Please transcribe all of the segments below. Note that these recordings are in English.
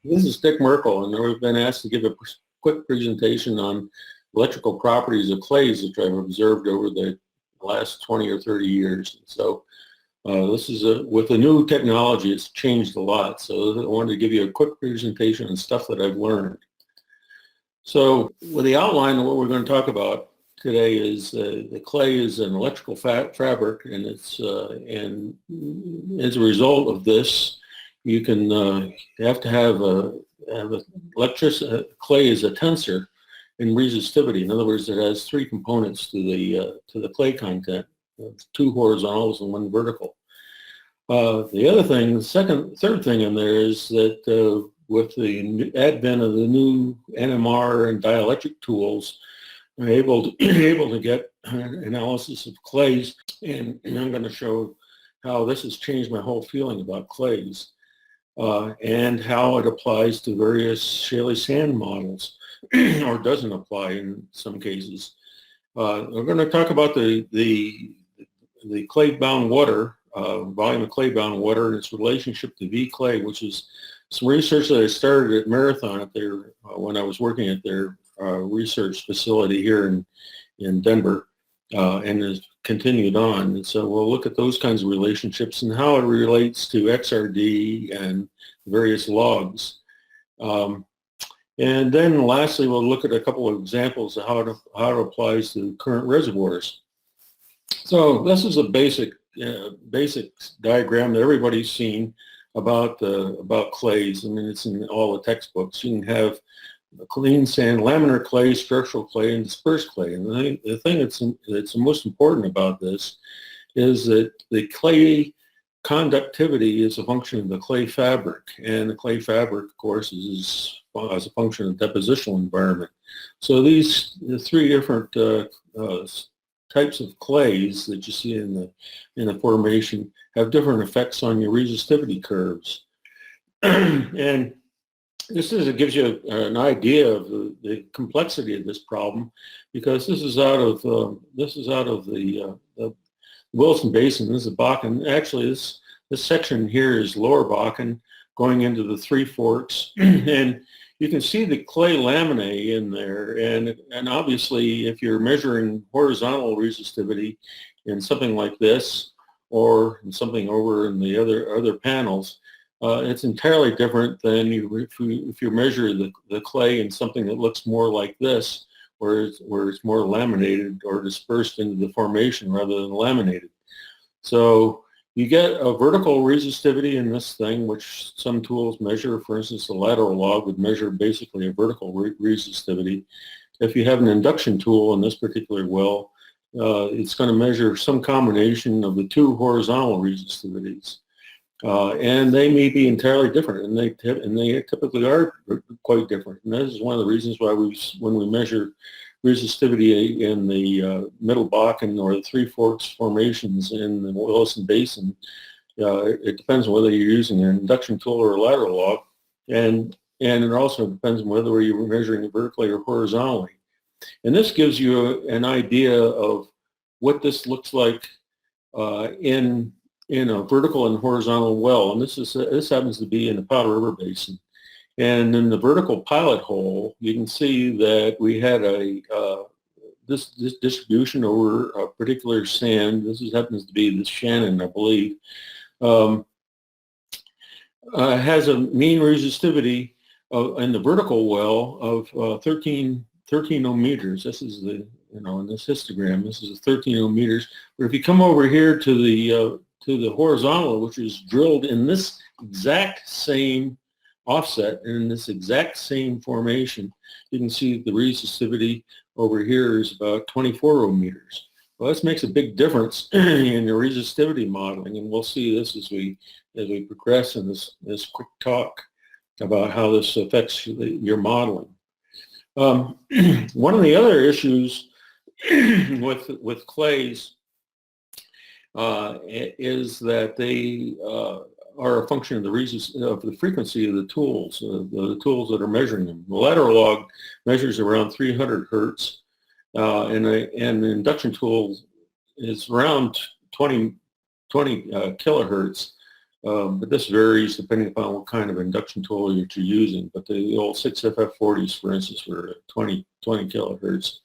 This is Dick Merkel, and we've been asked to give a quick presentation on electrical properties of clays, which I've observed over the last 20 or 30 years. So this is with the new technology, it's changed a lot. So I wanted to give you a quick presentation on stuff that I've learned. So with the outline of what we're going to talk about today is the clay is an electrical fabric, and it's and as a result of this, you can have to have clay is a tensor in resistivity. In other words, it has three components to the clay content, two horizontals and one vertical. The other thing, third thing in there is that with the advent of the new NMR and dielectric tools, I'm able to get analysis of clays, and I'm going to show how this has changed my whole feeling about clays. And how it applies to various shale sand models, or doesn't apply in some cases. We're going to talk about the clay-bound water, volume of clay-bound water, and its relationship to V clay, which is some research that I started at Marathon at their when I was working at their research facility here in Denver, and has continued on. And so we'll look at those kinds of relationships and how it relates to XRD and various logs. And then lastly, we'll look at a couple of examples of how it applies to current reservoirs. So this is a basic diagram that everybody's seen about clays. I mean, it's in all the textbooks. You can have clean sand, laminar clay, structural clay, and dispersed clay. And the thing that's most important about this is that the clay conductivity is a function of the clay fabric, and the clay fabric, of course, is as a function of the depositional environment. So the three different types of clays that you see in the formation have different effects on your resistivity curves, and it gives you an idea of the complexity of this problem, because this is out of the Wilson Basin. This is Bakken. Actually, this section here is Lower Bakken going into the Three Forks, and you can see the clay laminae in there. And obviously, if you're measuring horizontal resistivity in something like this, or in something over in the other panels, it's entirely different than if you measure the clay in something that looks more like this, where it's more laminated or dispersed into the formation rather than laminated. So you get a vertical resistivity in this thing, which some tools measure. For instance, the lateral log would measure basically a vertical resistivity. If you have an induction tool in this particular well, it's going to measure some combination of the two horizontal resistivities. And they may be entirely different, and they typically are quite different. And this is one of the reasons why when we measure resistivity in the Middle Bakken or the Three Forks formations in the Wilson Basin, it depends on whether you're using an induction tool or a lateral log, and it also depends on whether you're measuring it vertically or horizontally. And this gives you an idea of what this looks like in a vertical and horizontal well, and this happens to be in the Powder River Basin. And in the vertical pilot hole, you can see that we had this distribution over a particular sand. This happens to be the Shannon, I believe. Has a mean resistivity in the vertical well of 13 ohmmeters. This is in this histogram, this is 13 ohmmeters. But if you come over here to the horizontal, which is drilled in this exact same offset and in this exact same formation, you can see the resistivity over here is about 24 ohmmeters. Well, this makes a big difference in the resistivity modeling, and we'll see this as we progress in this quick talk about how this affects your modeling. One of the other issues with clays is that they are a function of the frequency of the tools, the tools that are measuring them. The lateral log measures around 300 hertz, and the induction tool is around 20 kilohertz. But this varies depending upon what kind of induction tool that you're using. But the old 6FF40s, for instance, were 20 kilohertz.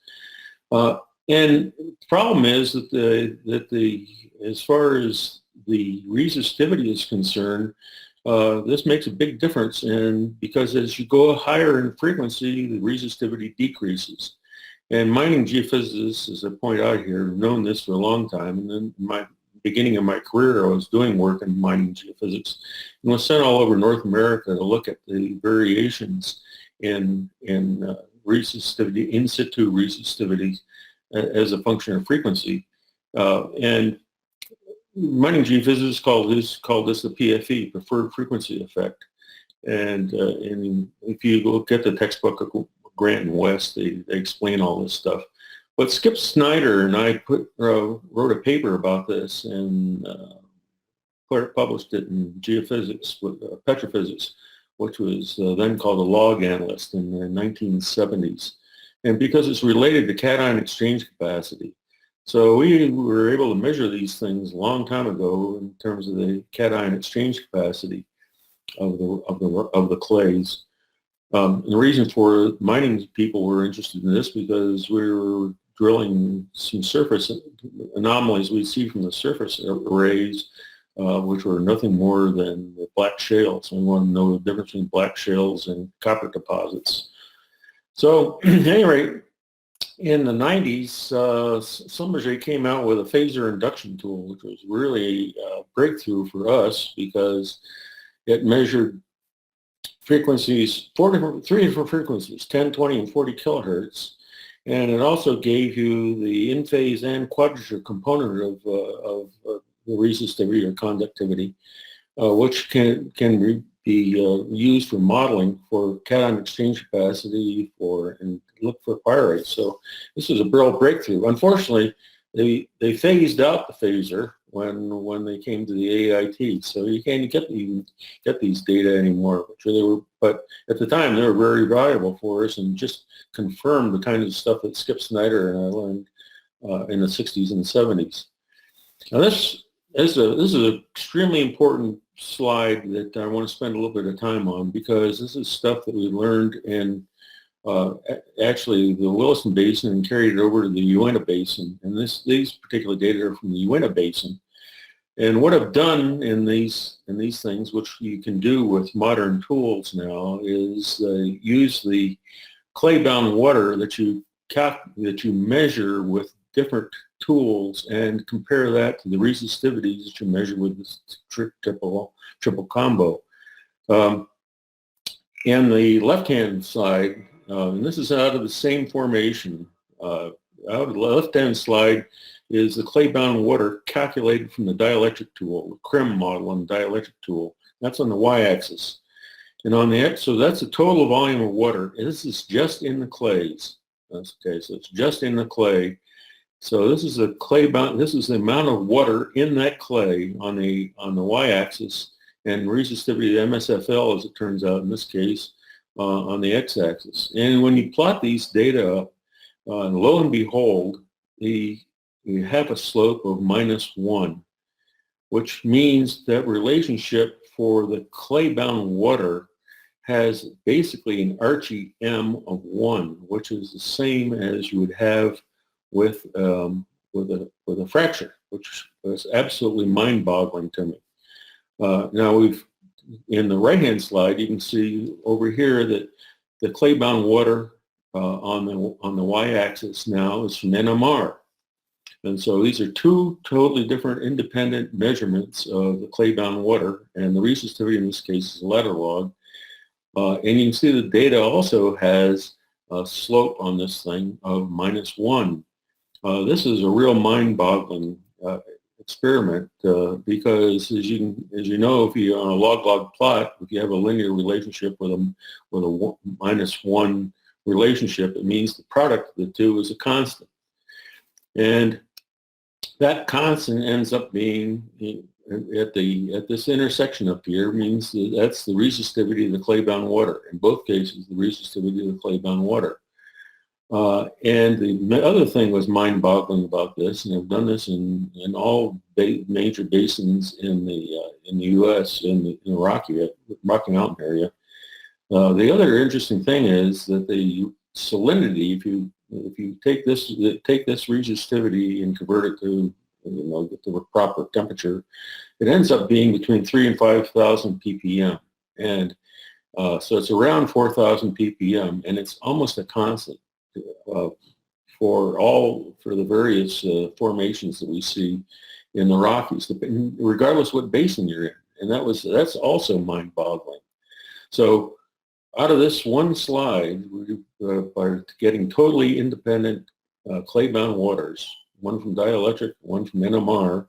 And the problem is that as far as the resistivity is concerned, this makes a big difference. And because as you go higher in frequency, the resistivity decreases. And mining geophysicists, as I point out here, have known this for a long time. And then in beginning of my career, I was doing work in mining geophysics and was sent all over North America to look at the variations in resistivity, in situ resistivity as a function of frequency. And mining geophysicists call this the PFE, preferred frequency effect. And if you look at the textbook of Grant and West, they explain all this stuff. But Skip Snyder and I wrote a paper about this and published it in Geophysics, Petrophysics, which was then called a log analyst in the 1970s. And because it's related to cation exchange capacity. So we were able to measure these things a long time ago in terms of the cation exchange capacity of the clays. And the reason for mining people were interested in this because we were drilling some surface anomalies we see from the surface arrays, which were nothing more than the black shales. So we want to know the difference between black shales and copper deposits. So at any rate, in the 90s, Schlumberger came out with a phaser induction tool, which was really a breakthrough for us because it measured frequencies, three different frequencies, 10, 20, and 40 kilohertz. And it also gave you the in-phase and quadrature component of the resistivity or conductivity, which can be used for modeling for cation exchange capacity and look for fire rates. So this was a real breakthrough. Unfortunately, they phased out the phaser when they came to the AIT, so you can't get these data anymore. But at the time, they were very valuable for us and just confirmed the kind of stuff that Skip Snyder and I learned in the 60s and 70s. Now this is an extremely important slide that I want to spend a little bit of time on because this is stuff that we learned in actually the Williston Basin and carried it over to the Uinta Basin. And these particular data are from the Uinta Basin. And what I've done in these things, which you can do with modern tools now, is use the clay-bound water that you measure with different tools and compare that to the resistivities that you measure with this triple combo. In the left-hand side, and this is out of the same formation, out of the left-hand slide is the clay-bound water calculated from the dielectric tool, the CRIM model on the dielectric tool. That's on the y-axis. And on the x, so that's the total volume of water. And this is just in the clays. Okay, so it's just in the clay. So this is a clay-bound, this is the amount of water in that clay on the y-axis, and resistivity to MSFL, as it turns out in this case, on the x-axis. And when you plot these data up, lo and behold, you have a slope of -1, which means that relationship for the clay-bound water has basically an Archie M of 1, which is the same as you would have with a fracture, which was absolutely mind-boggling to me. Now in the right-hand slide, you can see over here that the clay-bound water on the y-axis now is from NMR. And so these are two totally different independent measurements of the clay-bound water, and the resistivity in this case is a lateral log. And you can see the data also has a slope on this thing of -1. This is a real mind-boggling experiment because, as you know, if you on a log-log plot, if you have a linear relationship with a -1 relationship, it means the product of the two is a constant. And that constant ends up being at this intersection up here means that's the resistivity of the clay-bound water. In both cases, the resistivity of the clay-bound water. And the other thing was mind-boggling about this, and I've done this in all major basins in the U.S. in the Rocky Mountain area. The other interesting thing is that the salinity, if you take this resistivity and convert it to the proper temperature, it ends up being between 3,000 and 5,000 ppm, and so it's around 4,000 ppm, and it's almost a constant for the various formations that we see in the Rockies, regardless what basin you're in, and that's also mind-boggling. So out of this one slide, by getting totally independent clay-bound waters, one from dielectric, one from NMR,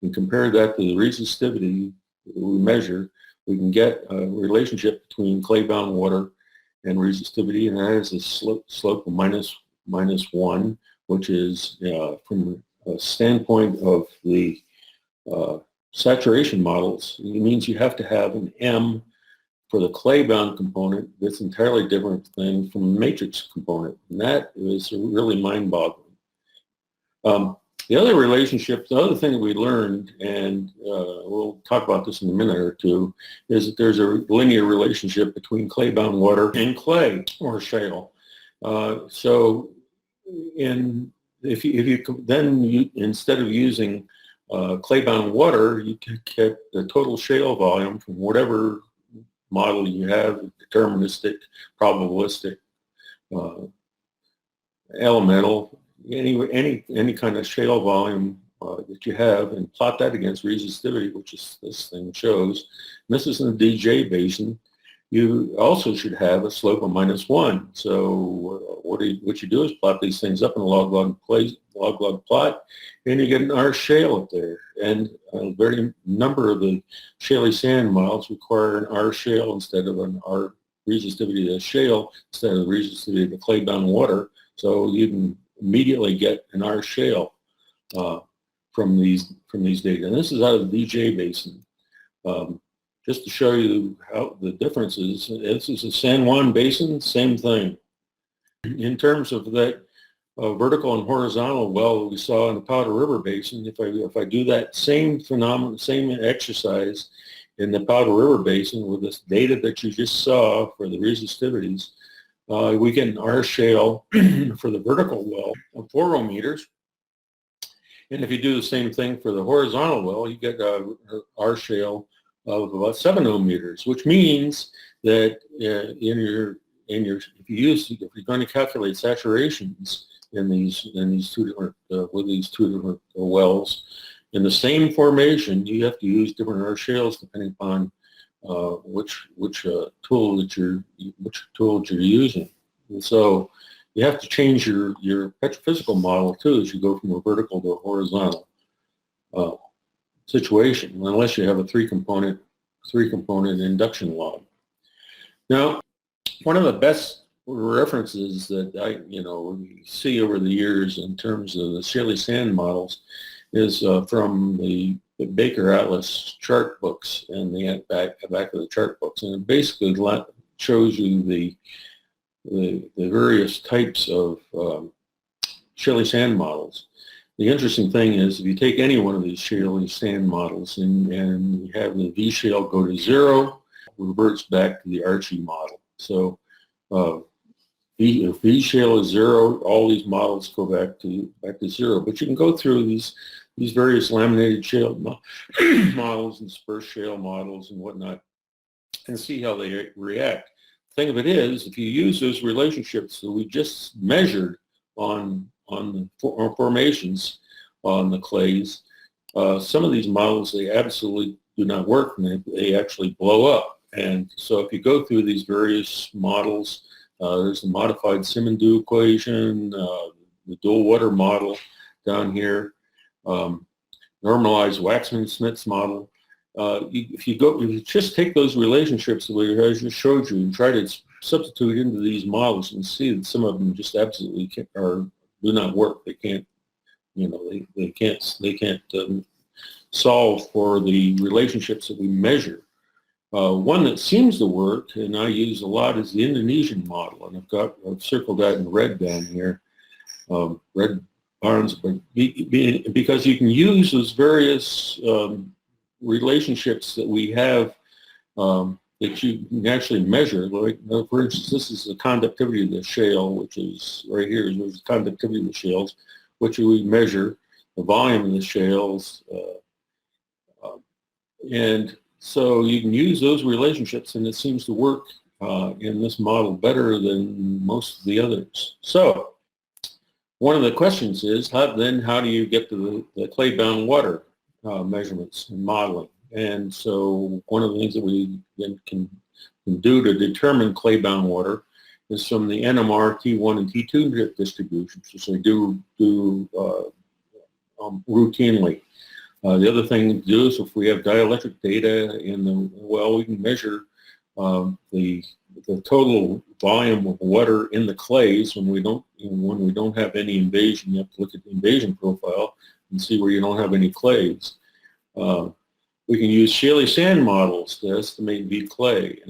and compare that to the resistivity that we measure, we can get a relationship between clay-bound water and resistivity, and that is a slope of minus 1, which is from a standpoint of the saturation models, it means you have to have an M for the clay-bound component that's entirely different than from the matrix component, and that is really mind-boggling. The other thing that we learned, and we'll talk about this in a minute or two, is that there's a linear relationship between clay-bound water and clay or shale. So if you then instead of using clay-bound water, you can get the total shale volume from whatever model you have, deterministic, probabilistic, elemental, any kind of shale volume that you have, and plot that against resistivity, which is this thing shows. And this is in the DJ basin. You also should have a slope of -1. So what you do is plot these things up in a log-log plot, and you get an R shale up there. And a very number of the shaly sand models require an R shale instead of an R resistivity to the shale instead of the resistivity to the clay-bound water. So you can immediately get an R shale from these data. And this is out of the DJ basin. Just to show you how the difference is, this is a San Juan basin, same thing. In terms of that vertical and horizontal well that we saw in the Powder River Basin, if I do that same phenomenon, same exercise in the Powder River Basin with this data that you just saw for the resistivities, we get an R shale for the vertical well of 4 ohm meters. And if you do the same thing for the horizontal well, you get a R shale of about 7 ohm meters, which means that if you're going to calculate saturations in these two different with these two different wells in the same formation, you have to use different R shales depending upon which tool that you're using. And so you have to change your petrophysical model too as you go from a vertical to a horizontal situation, unless you have a three component induction log. Now, one of the best references that we see over the years in terms of the shaly sand models is from the Baker Atlas chart books and the back of the chart books, and it basically shows you the various types of shaly sand models. The interesting thing is if you take any one of these shaly sand models and you have the V shale go to 0, it reverts back to the Archie model. So if V shale is 0, all these models go back to 0. But you can go through these various laminated shale models and dispersed shale models and whatnot and see how they react. The thing of it is, if you use those relationships that we just measured on the formations on the clays, some of these models, they absolutely do not work, and they actually blow up. And so if you go through these various models, there's the modified Simondou equation, the dual water model down here, normalized Waxman-Smith's model. If you just take those relationships that I just showed you and try to substitute into these models and see that some of them just absolutely do not work. They can't they can't solve for the relationships that we measure. One that seems to work, and I use a lot, is the Indonesian model, and I've circled that in red down here, red barns, but because you can use those various relationships that we have that you can actually measure. Like, for instance, this is the conductivity of the shale, which is right here. There's the conductivity of the shales, which we measure, the volume of the shales, and so you can use those relationships, and it seems to work in this model better than most of the others. So one of the questions is, how do you get to the clay-bound water measurements and modeling? And so one of the things that we then can do to determine clay-bound water is from the NMR T1 and T2 distributions, which they do routinely. The other thing to do is if we have dielectric data in the well, we can measure the total volume of water in the clays when we don't have any invasion. You have to look at the invasion profile and see where you don't have any clays. We can use shale sand models to estimate V clay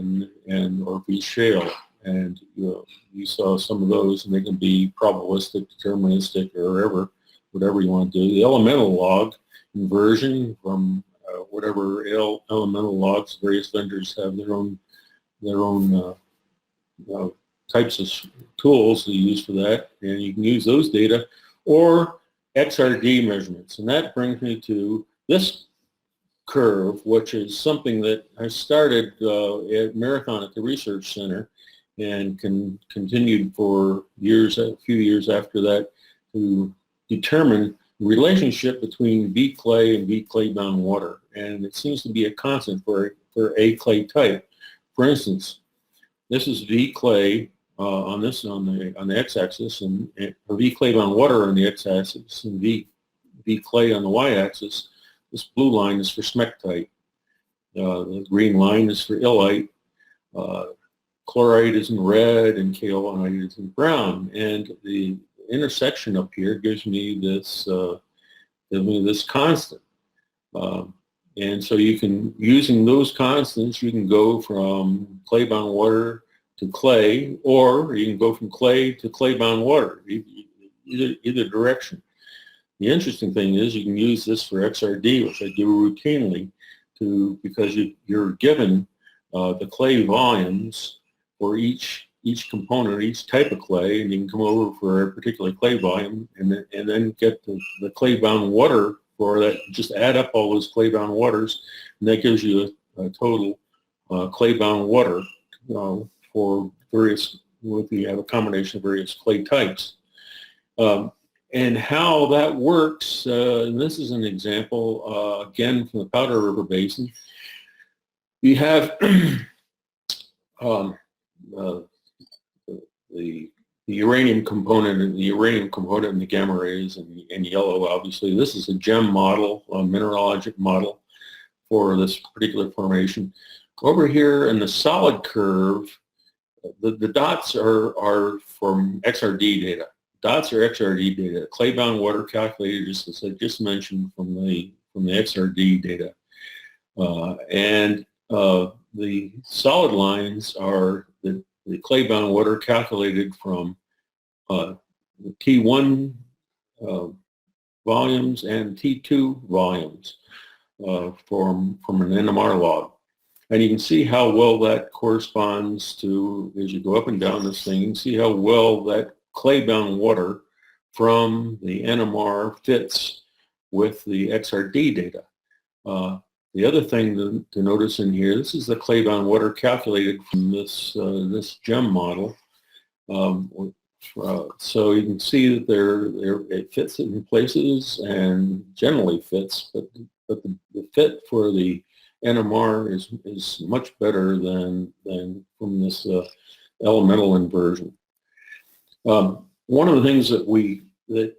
or V shale, and you saw some of those, and they can be probabilistic, deterministic, or whatever you want to do. The elemental log inversion from whatever elemental logs, various vendors have their own types of tools to use for that, and you can use those data or XRD measurements. And that brings me to this curve, which is something that I started at Marathon at the Research Center and continued for a few years after that to determine the relationship between V clay and V clay bound water. And it seems to be a constant for a clay type. For instance, this is V clay on the x-axis, and V clay bound water on the x-axis, and V clay on the y-axis. This blue line is for smectite. The green line is for illite. Chlorite is in red, and kaolinite is in brown. And the intersection up here gives me this constant. And so using those constants, you can go from clay-bound water to clay, or you can go from clay to clay-bound water, either direction. The interesting thing is you can use this for XRD, which I do routinely, because you're given the clay volumes for each component, each type of clay, and you can come over for a particular clay volume and then get the clay-bound water for that. Just add up all those clay-bound waters, and that gives you a total clay-bound water for various, if you have a combination of various clay types. And how that works, and this is an example, again, from the Powder River Basin. You have the uranium component and the gamma rays in yellow, obviously. This is a GEM model, a mineralogic model for this particular formation. Over here in the solid curve, the dots are from XRD data. Dots are XRD data. Clay-bound water calculated, just as I just mentioned, from the XRD data. And the solid lines are the clay-bound water calculated from the T1 volumes and T2 volumes from an NMR log. And you can see how well that corresponds to, as you go up and down this thing, you can see how well that clay-bound water from the NMR fits with the XRD data. The other thing to notice in here, this is the clay-bound water calculated from this GEM model. So you can see that it fits in places and generally fits, but the fit for the NMR is much better than from this elemental inversion. One of the things that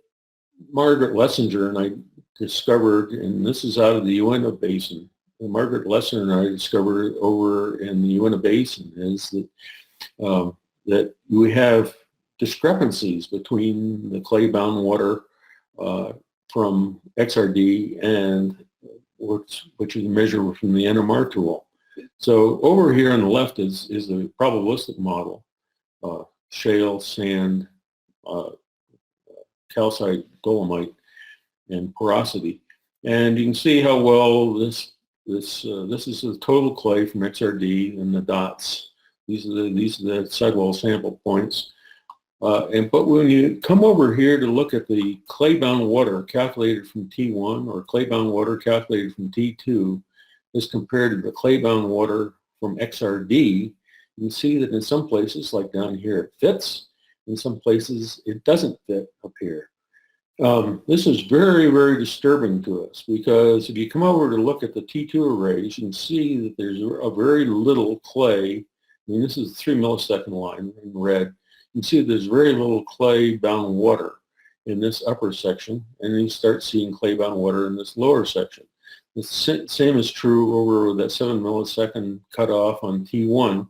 Margaret Lessinger and I discovered, and this is out of the Uinta Basin, and Margaret Lessinger and I discovered over in the Uinta Basin, is that we have discrepancies between the clay-bound water from XRD and which is measured from the NMR tool. So over here on the left is the probabilistic model, shale, sand, calcite, dolomite, and porosity. And you can see how well this is the total clay from XRD and the dots. These are the sidewall sample points. But when you come over here to look at the clay-bound water calculated from T1 or clay-bound water calculated from T2 as compared to the clay-bound water from XRD, you can see that in some places, like down here, it fits. In some places, it doesn't fit up here. This is very, very disturbing to us because if you come over to look at the T2 arrays, you can see that there's a very little clay. I mean, this is the 3 millisecond line in red. You can see there's very little clay-bound water in this upper section, and then you start seeing clay-bound water in this lower section. The same is true over that 7 millisecond cutoff on T1.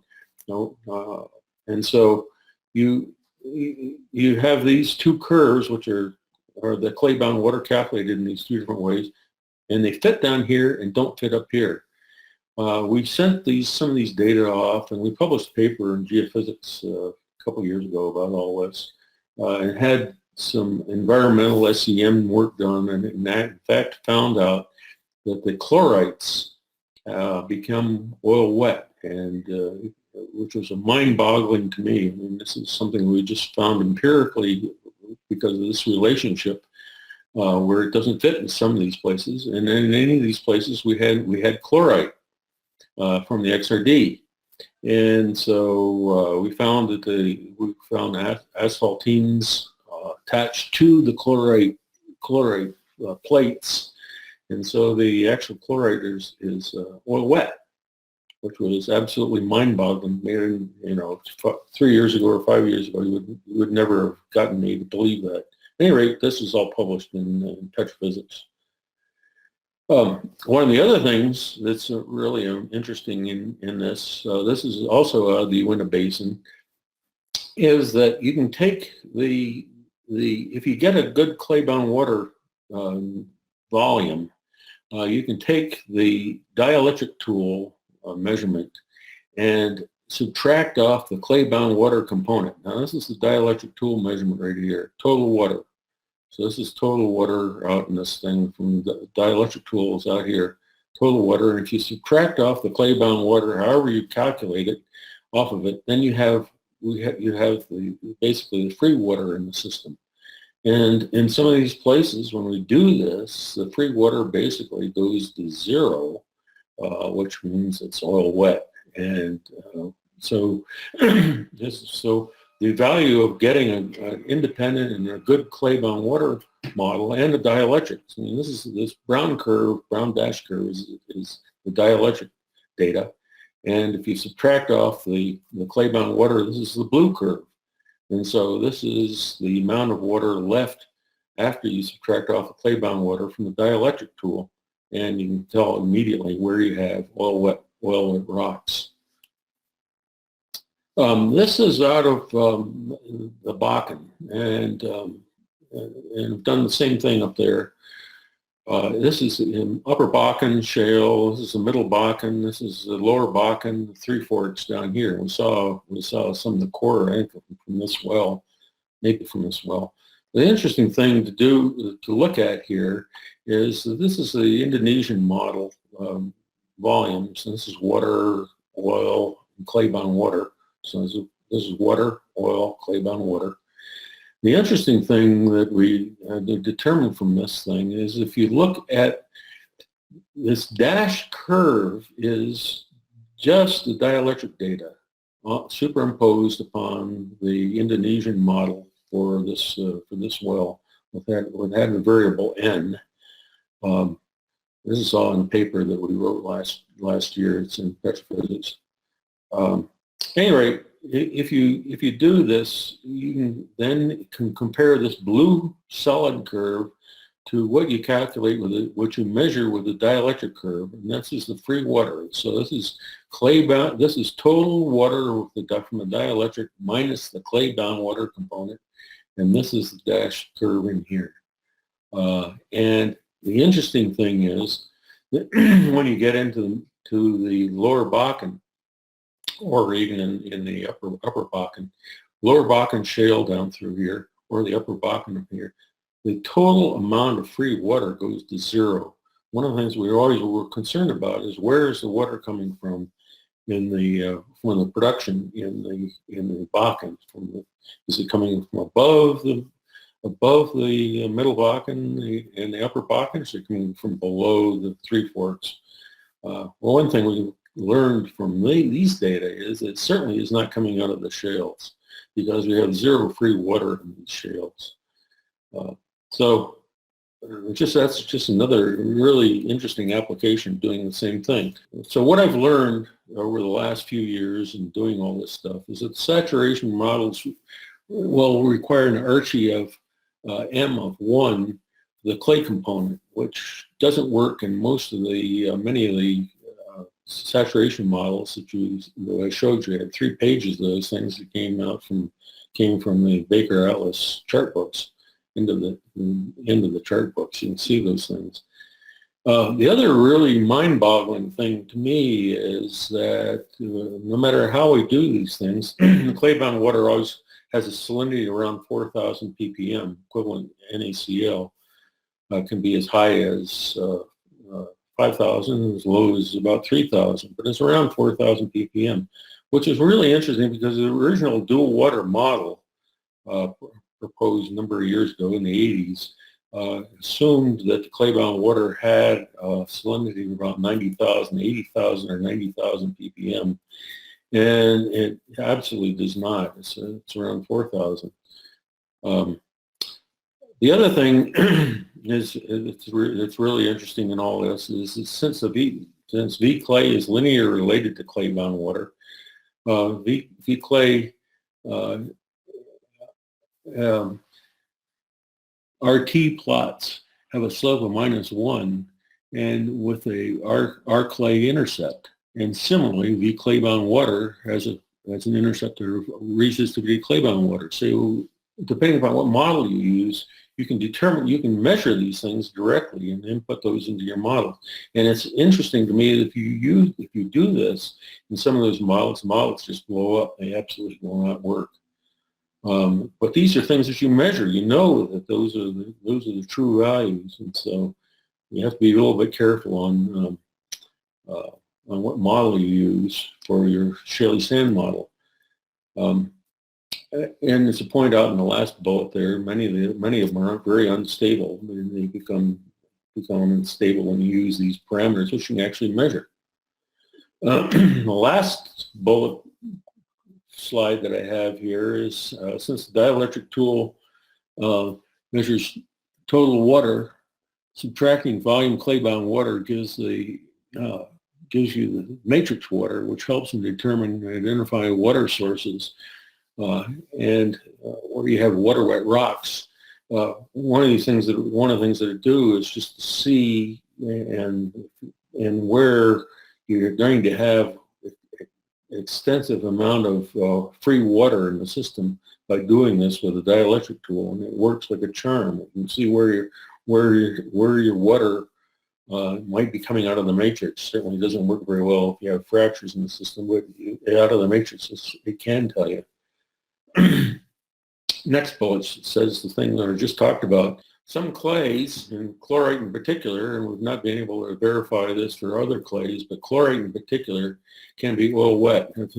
And so you have these two curves, which are the clay-bound water calculated in these two different ways, and they fit down here and don't fit up here. We sent some of these data off, and we published a paper in geophysics a couple years ago about all this, and had some environmental SEM work done, and in fact found out that the chlorites become oil wet, and which was mind-boggling to me. I mean, this is something we just found empirically because of this relationship where it doesn't fit in some of these places, and in any of these places we had chlorite from the XRD. And so we found that asphaltenes attached to the chlorite plates, and so the actual chlorite is oil wet, which was absolutely mind-boggling. Maybe, 3 years ago or 5 years ago, you would never have gotten me to believe that. At any rate, this is all published in Petrophysics. One of the other things that's really interesting in this, this is also the Uinta Basin, is that you can take if you get a good clay-bound water volume, you can take the dielectric tool measurement and subtract off the clay-bound water component. Now this is the dielectric tool measurement right here, total water. So this is total water out in this thing from the dielectric tools out here, total water. And if you subtract off the clay-bound water, however you calculate it, off of it, then you have basically the free water in the system. And in some of these places, when we do this, the free water basically goes to zero, which means it's oil wet. And so the value of getting an independent and a good clay-bound water model and a dielectric. I mean, this brown dash curve is the dielectric data. And if you subtract off the clay-bound water, this is the blue curve. And so this is the amount of water left after you subtract off the clay-bound water from the dielectric tool. And you can tell immediately where you have oil wet rocks. This is out of the Bakken, and I've done the same thing up there. This is in Upper Bakken Shale. This is the Middle Bakken. This is the Lower Bakken. Three Forks down here. We saw some of the core, I think, from this well, maybe from this well. The interesting thing to look at here is that this is the Indonesian model volumes. And this is water, oil, and clay-bound water. So this is water, oil, clay-bound water. The interesting thing that we determined from this thing is if you look at this dash curve is just the dielectric data superimposed upon the Indonesian model for this well with a variable n. This is all in the paper that we wrote last year. It's in Petrophysics. At any rate, if you do this, you can compare this blue solid curve to what you calculate what you measure with the dielectric curve, and this is the free water. So this is clay-bound. This is total water from the dielectric minus the clay-bound water component, and this is the dash curve in here. And the interesting thing is that when you get into the lower Bakken, or even in the upper Bakken, lower Bakken shale down through here, or the upper Bakken up here, the total amount of free water goes to zero. One of the things we always were concerned about is where is the water coming from in the production in the Bakken? Is it coming from above the middle Bakken and the upper Bakken? Is it coming from below the Three Forks? Well, one thing we learned from these data is it certainly is not coming out of the shales, because we have zero free water in these shales. That's just another really interesting application doing the same thing. So what I've learned over the last few years in doing all this stuff is that saturation models will require an Archie of M of 1, the clay component, which doesn't work in most of the many of the saturation models that I showed you. I had 3 pages of those things that came from the Baker Atlas chart books into the chart books. You can see those things. The other really mind-boggling thing to me is that no matter how we do these things, the clay-bound water always has a salinity around 4,000 ppm, equivalent NaCl. Can be as high as 5,000, as low as about 3,000, but it's around 4,000 ppm, which is really interesting because the original dual water model proposed a number of years ago in the 80s assumed that the clay-bound water had a salinity of about 90,000, 80,000 or 90,000 ppm, and it absolutely does not. It's around 4,000. The other thing that's really interesting in all this is since V clay is linear related to clay-bound water, V clay RT plots have a slope of -1 and with a R clay intercept. And similarly, V clay-bound water has an intercept of resistivity clay-bound water. So depending upon what model you use, you can measure these things directly and input those into your model. And it's interesting to me that if you do this in some of those models just blow up. They absolutely will not work. But these are things that you measure. You know that those are the true values, and so you have to be a little bit careful on what model you use for your shale sand model. And as I point out in the last bullet there, many of them are very unstable. They become unstable when you use these parameters, which you can actually measure. The last bullet slide that I have here is since the dielectric tool measures total water, subtracting volume clay-bound water gives you the matrix water, which helps in determine and identify water sources. And where you have water wet rocks, one of the things that it do is just to see and where you're going to have extensive amount of free water in the system by doing this with a dielectric tool, and it works like a charm. You can see where your water might be coming out of the matrix. Certainly doesn't work very well if you have fractures in the system, but out of the matrix it can tell you. Next bullet says the thing that I just talked about. Some clays, and chlorite in particular, and we've not been able to verify this for other clays, but chlorite in particular can be oil wet. It's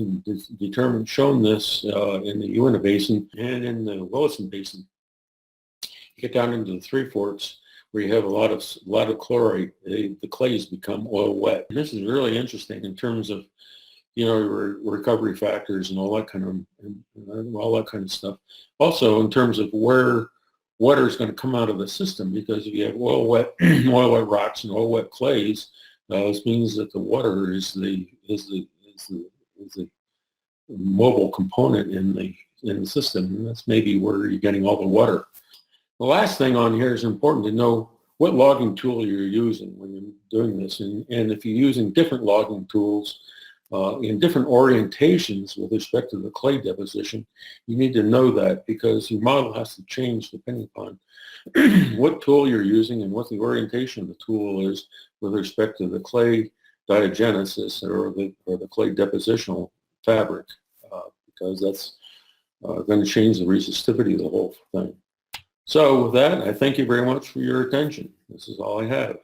shown this in the Uinta Basin and in the Williston Basin. You get down into the Three Forks where you have a lot of chlorite. The clays become oil wet. And this is really interesting in terms of recovery factors and all that kind of stuff. Also, in terms of where water is going to come out of the system, because if you have oil wet rocks and oil wet clays, this means that the water is the mobile component in the system, and that's maybe where you're getting all the water. The last thing on here is important to know what logging tool you're using when you're doing this, and if you're using different logging tools, in different orientations with respect to the clay deposition. You need to know that because your model has to change depending upon what tool you're using and what the orientation of the tool is with respect to the clay diagenesis or the clay depositional fabric, because that's going to change the resistivity of the whole thing. So with that, I thank you very much for your attention. This is all I have.